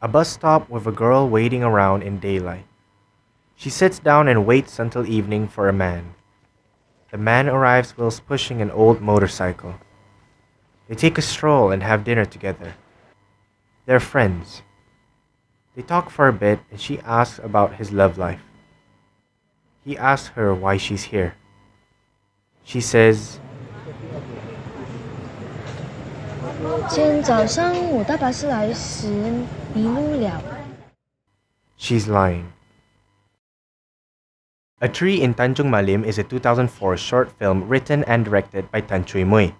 A bus stop with a girl waiting around in daylight. She sits down and waits until evening for a man. The man arrives whilst pushing an old motorcycle. They take a stroll and have dinner together. They're friends. They talk for a bit and she asks about his love life. He asks her why she's here. She says, 今天早上我搭巴士来时迷路了。 she's lying. A Tree in Tanjung Malim is a 2004 short film written and directed by Tan Chui Mui.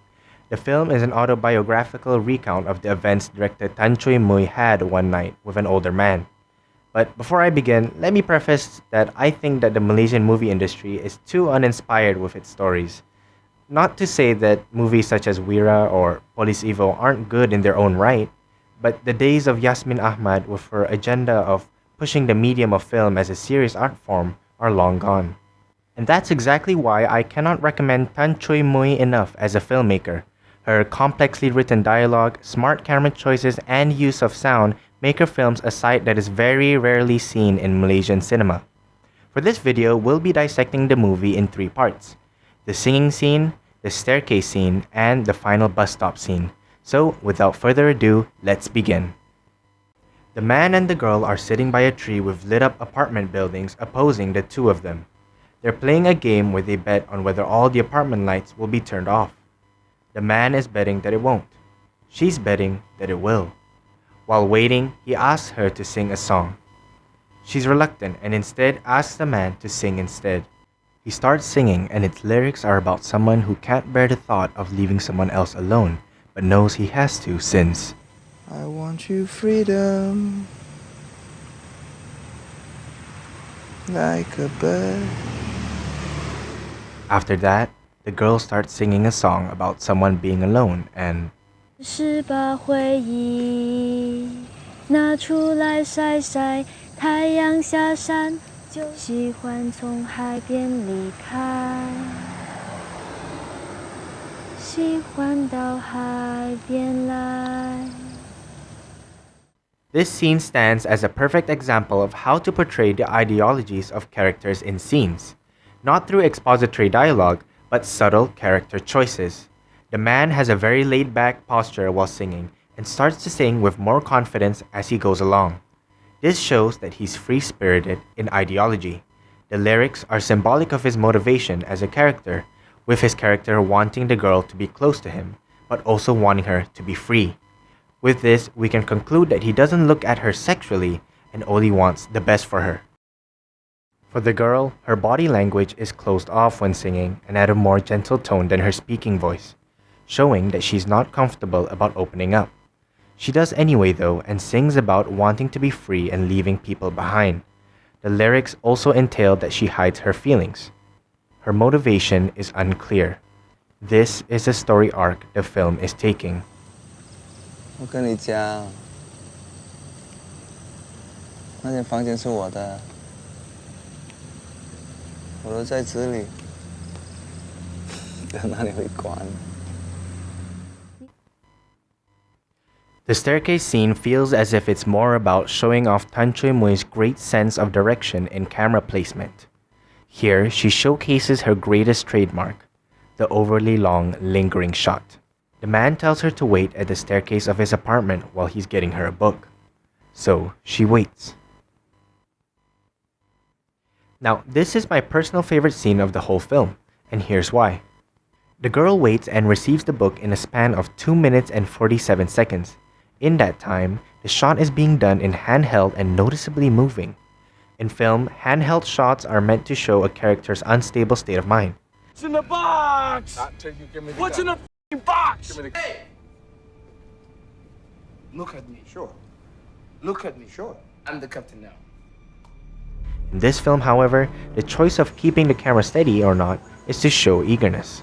The film is an autobiographical recount of the events director Tan Chui Mui had one night with an older man. But before I begin, let me preface that I think that the Malaysian movie industry is too uninspired with its stories. Not to say that movies such as Wira or Police Evo aren't good in their own right, but the days of Yasmin Ahmad with her agenda of pushing the medium of film as a serious art form are long gone. And that's exactly why I cannot recommend Tan Chui Mui enough as a filmmaker. Her complexly written dialogue, smart camera choices, and use of sound make her films a sight that is very rarely seen in Malaysian cinema. For this video, we'll be dissecting the movie in 3 parts: the singing scene, the staircase scene, and the final bus stop scene. So, without further ado, let's begin. The man and the girl are sitting by a tree with lit up apartment buildings opposing the two of them. They're playing a game where they bet on whether all the apartment lights will be turned off. The man is betting that it won't. She's betting that it will. While waiting, he asks her to sing a song. She's reluctant and instead asks the man to sing instead. He starts singing and its lyrics are about someone who can't bear the thought of leaving someone else alone, but knows he has to since I want you freedom like a bird. After that, the girl starts singing a song about someone being alone and 是把回忆拿出来晒晒，太阳下山就喜欢从海边离开，喜欢到海边来。 This scene stands as a perfect example of how to portray the ideologies of characters in scenes, not through expository dialogue, but subtle character choices. The man has a very laid-back posture while singing and starts to sing with more confidence as he goes along. This shows that he's free-spirited in ideology. The lyrics are symbolic of his motivation as a character, with his character wanting the girl to be close to him, but also wanting her to be free. With this, we can conclude that he doesn't look at her sexually and only wants the best for her. For the girl, her body language is closed off when singing and at a more gentle tone than her speaking voice, showing that she's not comfortable about opening up. She does anyway though and sings about wanting to be free and leaving people behind. The lyrics also entail that she hides her feelings. Her motivation is unclear. This is the story arc the film is taking. 我跟你讲，那间房间是我的，我都在这里，在哪里会关？ The staircase scene feels as if it's more about showing off Tan Chui Mui's great sense of direction in camera placement. Here, she showcases her greatest trademark, the overly long, lingering shot. The man tells her to wait at the staircase of his apartment while he's getting her a book. So, she waits. Now, this is my personal favorite scene of the whole film, and here's why. The girl waits and receives the book in a span of 2 minutes and 47 seconds. In that time, the shot is being done in handheld and noticeably moving. In film, handheld shots are meant to show a character's unstable state of mind. What's in the box? What's in the box? Hey! Look at me. Sure. Look at me. Sure. I'm the captain now. In this film, however, the choice of keeping the camera steady or not is to show eagerness.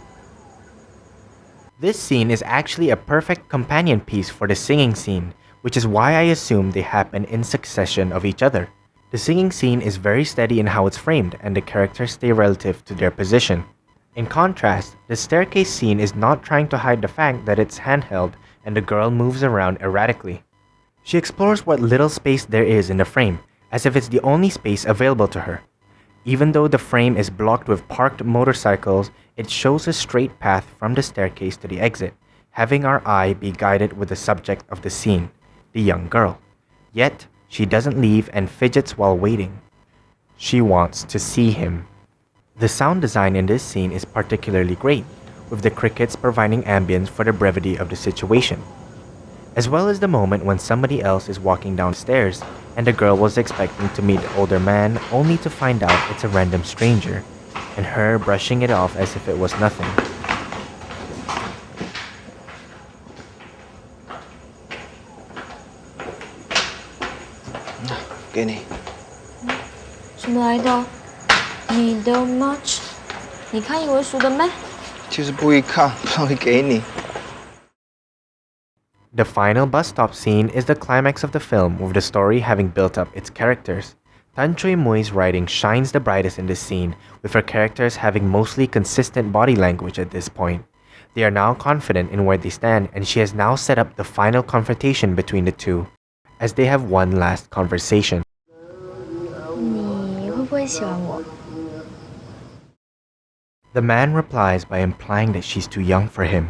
This scene is actually a perfect companion piece for the singing scene, which is why I assume they happen in succession of each other. The singing scene is very steady in how it's framed and the characters stay relative to their position. In contrast, the staircase scene is not trying to hide the fact that it's handheld and the girl moves around erratically. She explores what little space there is in the frame, as if it's the only space available to her. Even though the frame is blocked with parked motorcycles, it shows a straight path from the staircase to the exit, having our eye be guided with the subject of the scene, the young girl. Yet, she doesn't leave and fidgets while waiting. She wants to see him. The sound design in this scene is particularly great, with the crickets providing ambience for the brevity of the situation, as well as the moment when somebody else is walking downstairs and the girl was expecting to meet the older man only to find out it's a random stranger, and her brushing it off as if it was nothing. 给你。什么来的？你的 much？ 你看以为熟的没？就是不会看，不会给你。 The final bus stop scene is the climax of the film, with the story having built up its characters. Tan Chui Mui's writing shines the brightest in this scene, with her characters having mostly consistent body language at this point. They are now confident in where they stand, and she has now set up the final confrontation between the two, as they have one last conversation. 你会不会喜欢我？ The man replies by implying that she's too young for him.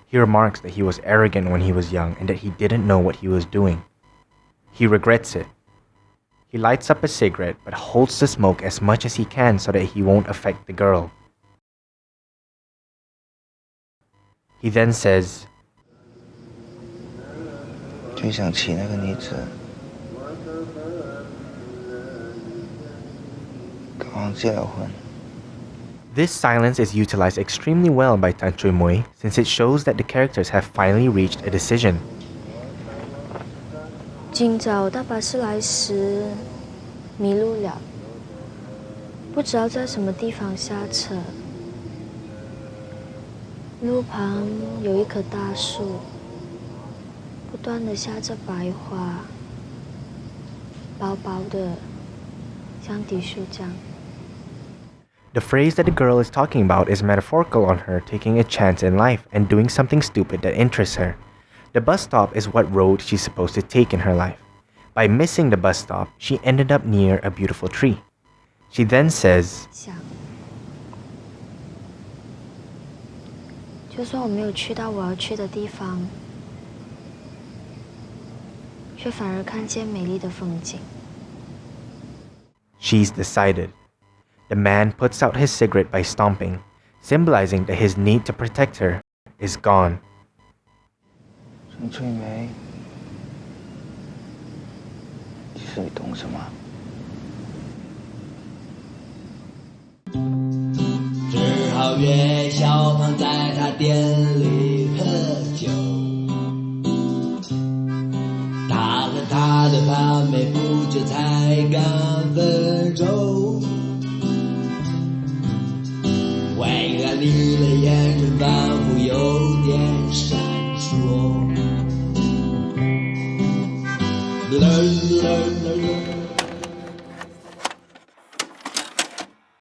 He remarks that he was arrogant when he was young and that he didn't know what he was doing. He regrets it. He lights up a cigarette but holds the smoke as much as he can so that he won't affect the girl. He then says, 最想娶那个女子，刚刚结了婚。 This silence is utilized extremely well by Tan Chui Mui, since it shows that the characters have finally reached a decision. 今早搭巴士来时迷路了，不知道在什么地方下车。路旁有一棵大树，不断地下着白花，薄薄的，像滴树浆。 The phrase that the girl is talking about is metaphorical on her taking a chance in life and doing something stupid that interests her. The bus stop is what road she's supposed to take in her life. By missing the bus stop, she ended up near a beautiful tree. She then says, 想，就算我没有去到我要去的地方，却反而看见美丽的风景。 she's decided. The man puts out his cigarette by stomping, symbolizing that his need to protect her is gone. 陈翠梅，其实你懂什么？只好约小胖在他店里喝酒。他和他的胖妹不久才刚分手。 未来你的眼神仿佛有点深。